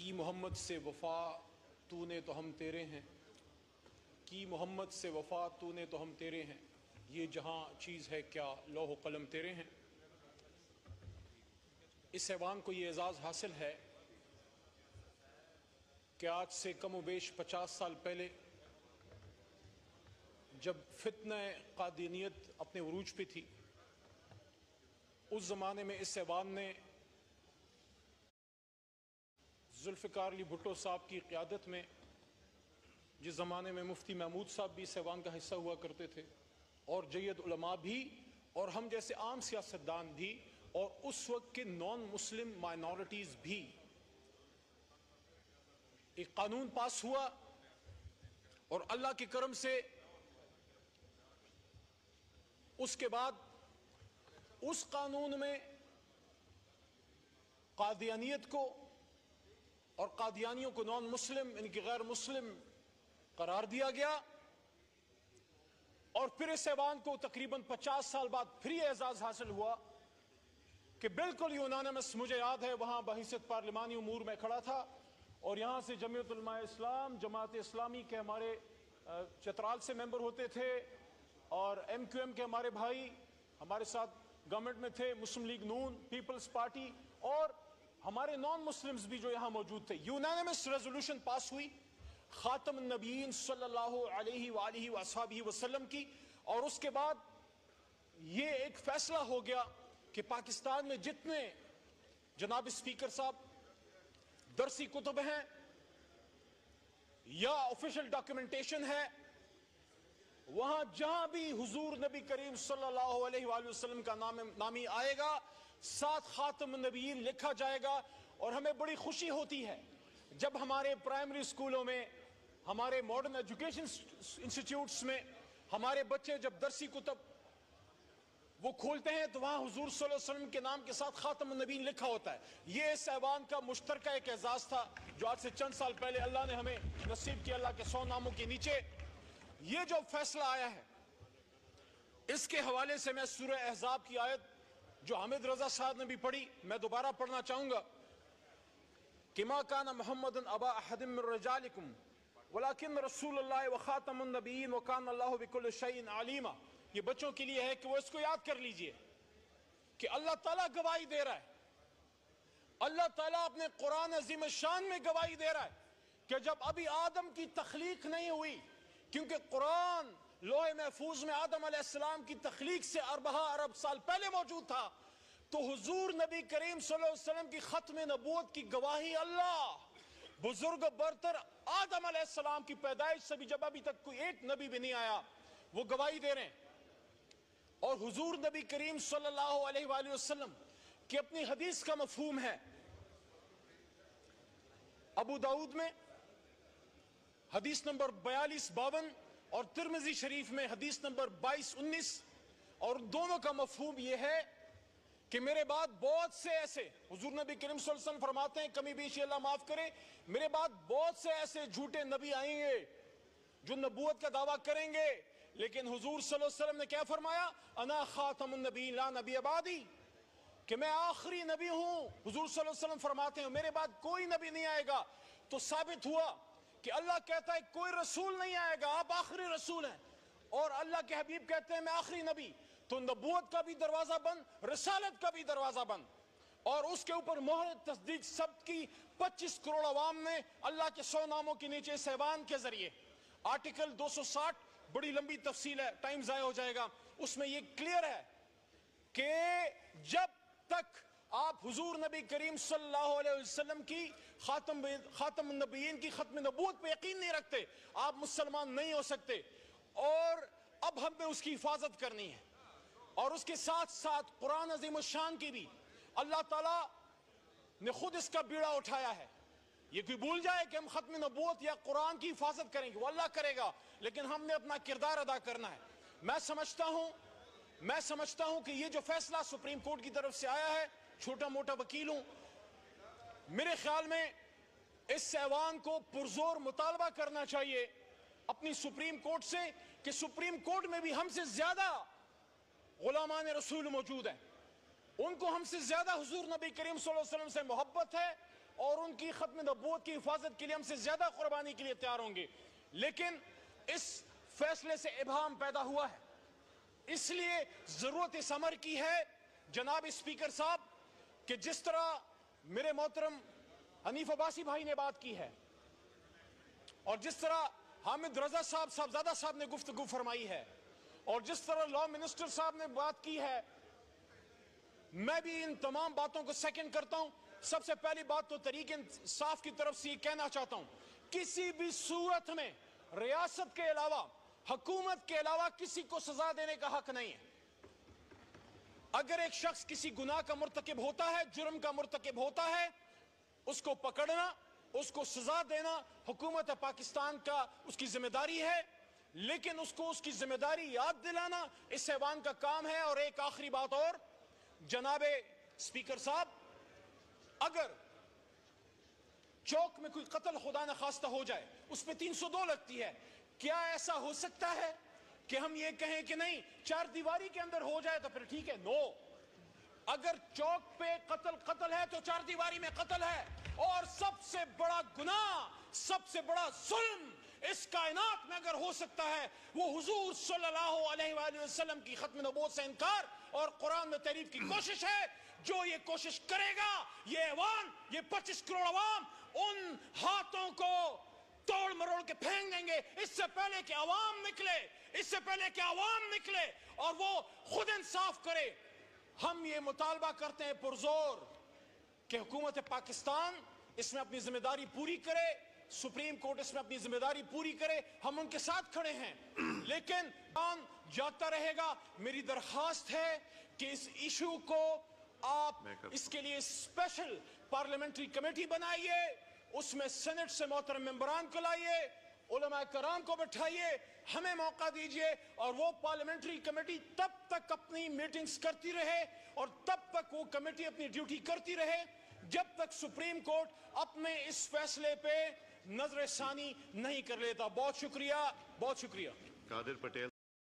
की मोहम्मद से वफ़ा तूने तो हम तेरे हैं, की मोहम्मद से वफ़ा तूने तो हम तेरे हैं, ये जहाँ चीज़ है क्या लौह कलम तेरे हैं। इस ऐवान को ये एजाज़ हासिल है कि आज से कम व बेश 50 साल पहले जब फित्ना कादियानियत अपने उरूज पे थी, उस ज़माने में इस ऐवान ने जुल्फ़िकार अली भुट्टो साहब की क़यादत में, जिस ज़माने में मुफ्ती महमूद साहब भी इस ऐवान का हिस्सा हुआ करते थे और जय्यद उलमा भी और हम जैसे आम सियासतदान भी और उस वक्त के नॉन मुस्लिम माइनॉरिटीज़ भी, एक कानून पास हुआ और अल्लाह के करम से उसके बाद उस कानून में कादियानियत को और कादियानियों को नॉन मुस्लिम इनकी गैर मुस्लिम करार दिया गया। और फिर इस ऐवान को तकरीबन 50 साल बाद फिर यह एजाज हासिल हुआ कि बिल्कुल यूनानिमस, मुझे याद है वहां बहिसत पार्लिमानी उमूर में खड़ा था और यहां से जमीयत उलमा इस्लाम, जमात इस्लामी के हमारे चतराल से मेंबर होते थे और MQM के हमारे भाई हमारे साथ गवर्नमेंट में थे, मुस्लिम लीग नून, पीपल्स पार्टी और हमारे नॉन मुस्लिम्स भी जो यहां मौजूद थे। यूनानिमस रेजोल्यूशन पास हुई खातम नबीयीन सल्लल्लाहु अलैहि वसल्लम की, और उसके बाद ये एक फैसला हो गया कि पाकिस्तान में जितने जनाब स्पीकर साहब दरसी कुतुब हैं या ऑफिशियल डॉक्यूमेंटेशन है, वहां जहां भी हुजूर नबी करीम सल्लल्लाहु अलैहि वसल्लम का नामी आएगा, साथ खातम नबीयीन लिखा जाएगा। और हमें बड़ी खुशी होती है जब हमारे प्राइमरी स्कूलों में, हमारे मॉडर्न एजुकेशन इंस्टीट्यूट्स में हमारे बच्चे जब दरसी कुतुब वो खोलते हैं तो वहां हुजूर सल्लल्लाहु अलैहि वसल्लम के नाम के साथ खातम नबीयीन लिखा होता है। ये इस ऐवान का मुश्तरका एक एजाज था जो आज से चंद साल पहले अल्लाह ने हमें नसीब किया। अल्लाह के 100 नामों के नीचे ये जो फैसला आया है, इसके हवाले से मैं सूरह अहज़ाब की आयत जो हामिद रजा साहब ने भी पढ़ी, मैं दोबारा पढ़ना चाहूंगा कि मा काना मुहम्मदन अबा अहदिम मिन रिजालिकुम वलाकिन रसूलुल्लाह व खातमुन नबिय्यीन व काना अल्लाहु बिकुल्लि शैइन अलीमा। ये बच्चों के लिए है कि वो इसको याद कर लीजिए कि अल्लाह ताला गवाही दे रहा है, अल्लाह ताला अपने कुरान अज़ीम शान में गवाही दे रहा है कि जब अभी आदम की तख्लीक नहीं हुई, क्योंकि कुरान लोहे महफूज में आदम अलैहिस्सलाम की तख्लीक से अरबा अरब साल पहले मौजूद था, तो हुजूर नबी करीम सल्लल्लाहु अलैहि वसल्लम की खत्म नबूवत की गवाही अल्लाह बुजुर्ग बरतर आदम अलैहिस्सलाम की पैदाइश से भी, जब अभी तक कोई एक नबी भी नहीं आया, वो गवाही दे रहे हैं। और हुजूर नबी करीम सल्लल्लाहु अलैहि वसल्लम की अपनी हदीस का मफहूम है, अबू दाऊद में हदीस नंबर 4252 और तिर्मिज़ी शरीफ में हदीस नंबर 2219, और दोनों का मफहूम यह है कि मेरे बाद बहुत से ऐसे, हुजूर नबी करीम सल्लल्लाहु अलैहि वसल्लम फरमाते हैं, कमी बेशी अल्लाह माफ करे, मेरे बाद बहुत से ऐसे झूठे नबी आएंगे जो नबूवत का दावा करेंगे, लेकिन हुजूर सल्लल्लाहु अलैहि वसल्लम ने क्या फरमाया, अना खातमुन नबी ला नबी अबादी, कि मैं आखिरी नबी हूं। हुजूर सल्लल्लाहु अलैहि वसल्लम फरमाते हैं मेरे बाद कोई नबी नहीं आएगा। तो साबित हुआ कि अल्लाह कहता है कोई रसूल नहीं आएगा, आप आखिरी रसूल हैं, और अल्लाह के हबीब कहते हैं मैं आखिरी नबी। तो नबूवत का भी दरवाजा बंद, रिसालत का भी दरवाजा बंद, और उसके ऊपर मोहर तस्दीक सब की 25 करोड़ अवाम ने अल्लाह के 100 नामों के नीचे इस ऐवान के जरिए, आर्टिकल 260, बड़ी लंबी तफसील है, टाइम जाया हो जाएगा, उसमें यह क्लियर है कि जब तक आप हुजूर नबी करीम सल्लल्लाहु अलैहि वसल्लम की खातम नबीयीन की खत्म नबूवत पे यकीन नहीं रखते, आप मुसलमान नहीं हो सकते। और अब हमें उसकी हिफाजत करनी है, और उसके साथ साथ कुरान अज़ीम शान की भी अल्लाह ताला ने खुद इसका बीड़ा उठाया है। ये कोई भूल जाए कि हम खत्म नबूवत या कुरान की हिफाजत करेंगे, वो अल्लाह करेगा, लेकिन हमने अपना किरदार अदा करना है। मैं समझता हूं कि ये जो फैसला सुप्रीम कोर्ट की तरफ से आया है, छोटा मोटा वकील हूं, मेरे ख्याल में इस ऐवान को पुरजोर मुतालबा करना चाहिए अपनी सुप्रीम कोर्ट से कि सुप्रीम कोर्ट में भी हमसे ज्यादा गुलामान रसूल मौजूद हैं, उनको हमसे ज्यादा हुजूर नबी करीम सल्लल्लाहु अलैहि वसल्लम से मोहब्बत है और उनकी खत्म नबूवत की हिफाजत के लिए हमसे ज्यादा कुर्बानी के लिए तैयार होंगे। लेकिन इस फैसले से इबहम पैदा हुआ है, इसलिए जरूरत इस अमर की है जनाब स्पीकर साहब कि जिस तरह मेरे मोहतरम हनीफ अब्बासी भाई ने बात की है और जिस तरह हामिद रजा साहबजादा साहब ने गुफ्तगू फरमाई है और जिस तरह लॉ मिनिस्टर साहब ने बात की है, मैं भी इन तमाम बातों को सेकंड करता हूं। सबसे पहली बात तो तहरीक इंसाफ की तरफ से ये कहना चाहता हूं, किसी भी सूरत में रियासत के अलावा, हुकूमत के अलावा किसी को सजा देने का हक नहीं है। अगर एक शख्स किसी गुनाह का मुर्तकिब होता है, जुर्म का मुर्तकिब होता है, उसको पकड़ना, उसको सजा देना हुकूमत पाकिस्तान का उसकी जिम्मेदारी है, लेकिन उसको उसकी जिम्मेदारी याद दिलाना इस ऐवान का काम है। और एक आखिरी बात और, जनाबे स्पीकर साहब, अगर चौक में कोई कत्ल खुदा न खास्ता हो जाए, उस पर 302 लगती है, क्या ऐसा हो सकता है कि हम ये कहें कि नहीं चार दीवारी के अंदर हो जाए तो फिर ठीक है? नो, अगर चौक पे कत्ल है तो चार दीवारी में कत्ल है। और सबसे बड़ा गुनाह, सबसे बड़ा जुल्म इस कायनात में अगर हो सकता है वो हुजूर सल्लल्लाहु अलैहि वसल्लम की खत्म नबूवत से इनकार और कुरान में तहरीफ की कोशिश है। जो ये कोशिश करेगा, ये ऐवान, ये 25 करोड़ अवाम उन हाथों को तोड़ मरोड़ के फेंक देंगे। इससे पहले कि अवाम निकले, इससे पहले कि अवाम निकले और वो खुद इंसाफ करे, हम ये मुतालबा करते हैं पुरजोर कि हुकूमत पाकिस्तान इसमें अपनी जिम्मेदारी पूरी करे, सुप्रीम कोर्ट इसमें अपनी जिम्मेदारी पूरी करे। हम उनके साथ खड़े हैं, लेकिन काम जाता रहेगा। मेरी दरखास्त है कि इस इशू को आप इसके लिए स्पेशल पार्लियामेंट्री कमेटी बनाइए, उसमें सेनेट से मोहतरम मेंबरान को लाइए, उलमा कराम को बैठाइए, हमें मौका दीजिए और वो पार्लियामेंट्री कमेटी तब तक अपनी मीटिंग्स करती रहे और तब तक वो कमेटी अपनी ड्यूटी करती रहे जब तक सुप्रीम कोर्ट अपने इस फैसले पे नजरसानी नहीं कर लेता। बहुत शुक्रिया, बहुत शुक्रिया। कादिर पटेल।